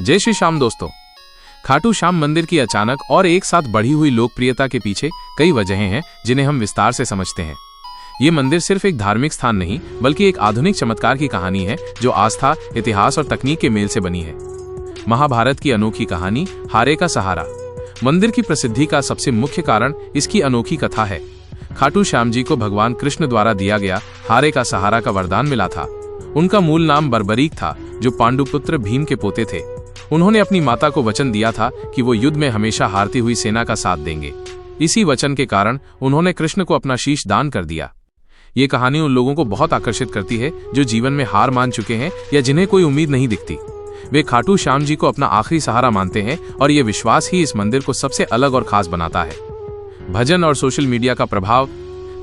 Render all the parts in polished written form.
जय श्री श्याम दोस्तों। खाटू श्याम मंदिर की अचानक और एक साथ बढ़ी हुई लोकप्रियता के पीछे कई वजहें हैं जिन्हें हम विस्तार से समझते हैं। ये मंदिर सिर्फ एक धार्मिक स्थान नहीं बल्कि एक आधुनिक चमत्कार की कहानी है जो आस्था, इतिहास और तकनीक के मेल से बनी है। महाभारत की अनोखी कहानी हारे का सहारा। मंदिर की प्रसिद्धि का सबसे मुख्य कारण इसकी अनोखी कथा है। खाटू श्याम जी को भगवान कृष्ण द्वारा दिया गया हारे का सहारा का वरदान मिला था। उनका मूल नाम बर्बरीक था, जो पांडुपुत्र भीम के पोते थे। उन्होंने अपनी माता को वचन दिया था कि वो युद्ध में हमेशा हारती हुई सेना का साथ देंगे। इसी वचन के कारण उन्होंने कृष्ण को अपना शीश दान कर दिया। ये कहानी उन लोगों को बहुत आकर्षित करती है जो जीवन में हार मान चुके हैं या जिन्हें कोई उम्मीद नहीं दिखती। वे खाटू श्याम जी को अपना आखिरी सहारा मानते हैं और ये विश्वास ही इस मंदिर को सबसे अलग और खास बनाता है। भजन और सोशल मीडिया का प्रभाव।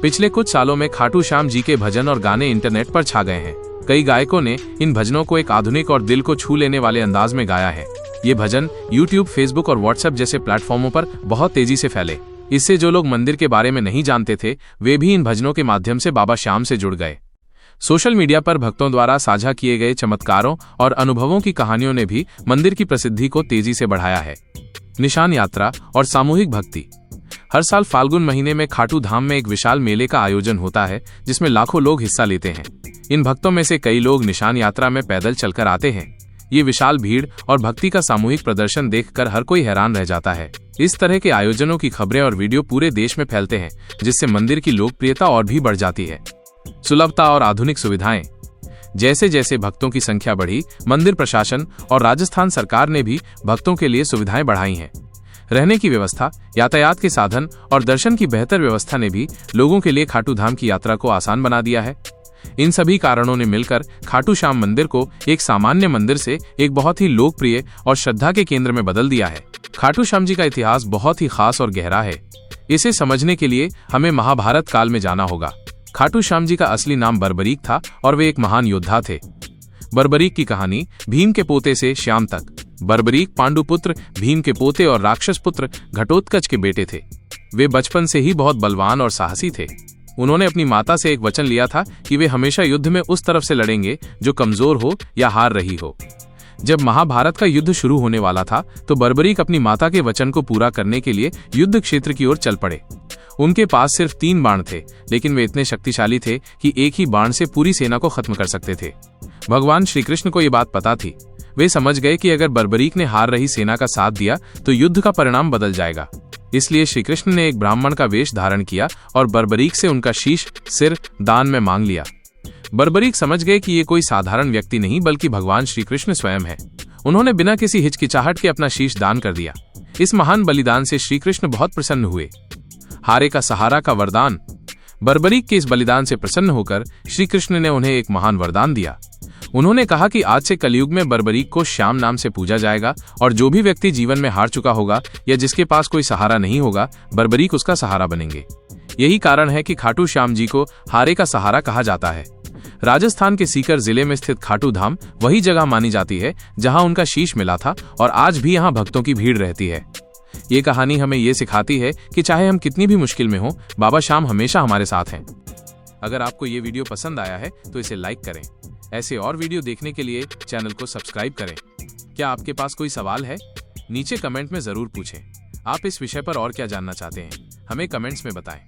पिछले कुछ सालों में खाटू श्याम जी के भजन और गाने इंटरनेट पर छा गए हैं। कई गायकों ने इन भजनों को एक आधुनिक और दिल को छू लेने वाले अंदाज में गाया है। ये भजन यूट्यूब, फेसबुक और व्हाट्सएप जैसे प्लेटफॉर्मों पर बहुत तेजी से फैले। इससे जो लोग मंदिर के बारे में नहीं जानते थे वे भी इन भजनों के माध्यम से बाबा श्याम से जुड़ गए। सोशल मीडिया पर भक्तों द्वारा साझा किए गए चमत्कारों और अनुभवों की कहानियों ने भी मंदिर की प्रसिद्धि को तेजी से बढ़ाया है। निशान यात्रा और सामूहिक भक्ति। हर साल फाल्गुन महीने में खाटू धाम में एक विशाल मेले का आयोजन होता है जिसमें लाखों लोग हिस्सा लेते हैं। इन भक्तों में से कई लोग निशान यात्रा में पैदल चलकर आते हैं। ये विशाल भीड़ और भक्ति का सामूहिक प्रदर्शन देखकर हर कोई हैरान रह जाता है। इस तरह के आयोजनों की खबरें और वीडियो पूरे देश में फैलते हैं जिससे मंदिर की लोकप्रियता और भी बढ़ जाती है। सुलभता और आधुनिक सुविधाएं। जैसे जैसे भक्तों की संख्या बढ़ी, मंदिर प्रशासन और राजस्थान सरकार ने भी भक्तों के लिए सुविधाएं बढ़ाई हैं। रहने की व्यवस्था, यातायात के साधन और दर्शन की बेहतर व्यवस्था ने भी लोगों के लिए खाटू धाम की यात्रा को आसान बना दिया है। इन सभी कारणों ने मिलकर खाटू श्याम मंदिर को एक सामान्य मंदिर से एक बहुत ही लोकप्रिय और श्रद्धा के केंद्र में बदल दिया है। खाटू श्याम जी का इतिहास बहुत ही खास और गहरा है। इसे समझने के लिए हमें महाभारत काल में जाना होगा। खाटू श्याम जी का असली नाम बर्बरीक था और वे एक महान योद्धा थे। बर्बरीक की कहानी। भीम के पोते से श्याम तक। बर्बरीक पांडुपुत्र भीम के पोते और राक्षस पुत्र घटोत्कच के बेटे थे। वे बचपन से ही बहुत बलवान और साहसी थे। उन्होंने अपनी माता से एक वचन लिया था कि वे हमेशा युद्ध में उस तरफ से लड़ेंगे जो कमजोर हो या हार रही हो। जब महाभारत का युद्ध शुरू होने वाला था तो बर्बरीक अपनी माता के वचन को पूरा करने के लिए युद्ध क्षेत्र की ओर चल पड़े। उनके पास सिर्फ 3 बाण थे, लेकिन वे इतने शक्तिशाली थे कि एक ही बाण से पूरी सेना को खत्म कर सकते थे। भगवान श्री कृष्ण को ये बात पता थी। वे समझ गए कि अगर बर्बरीक ने हार रही सेना का साथ दिया तो युद्ध का परिणाम बदल जाएगा। इसलिए श्री कृष्ण ने एक ब्राह्मण का वेश धारण किया और बर्बरीक से उनका शीश, सिर दान में मांग लिया। बर्बरीक समझ गए कि ये कोई साधारण व्यक्ति नहीं बल्कि भगवान श्री कृष्ण स्वयं है। उन्होंने बिना किसी हिचकिचाहट के अपना शीश दान कर दिया। इस महान बलिदान से श्री कृष्ण बहुत प्रसन्न हुए। हारे का सहारा का वरदान। बर्बरीक के इस बलिदान से प्रसन्न होकर श्री कृष्ण ने उन्हें एक महान वरदान दिया। उन्होंने कहा कि आज से कलयुग में बर्बरीक को श्याम नाम से पूजा जाएगा और जो भी व्यक्ति जीवन में हार चुका होगा या जिसके पास कोई सहारा नहीं होगा, बर्बरीक उसका सहारा बनेंगे। यही कारण है कि खाटू श्याम जी को हारे का सहारा कहा जाता है। राजस्थान के सीकर जिले में स्थित खाटू धाम वही जगह मानी जाती है जहां उनका शीश मिला था और आज भी यहां भक्तों की भीड़ रहती है। ये कहानी हमें ये सिखाती है कि चाहे हम कितनी भी मुश्किल में हो, बाबा श्याम हमेशा हमारे साथ हैं। अगर आपको ये वीडियो पसंद आया है तो इसे लाइक करें। ऐसे और वीडियो देखने के लिए चैनल को सब्सक्राइब करें। क्या आपके पास कोई सवाल है? नीचे कमेंट में जरूर पूछें। आप इस विषय पर और क्या जानना चाहते हैं, हमें कमेंट्स में बताएं।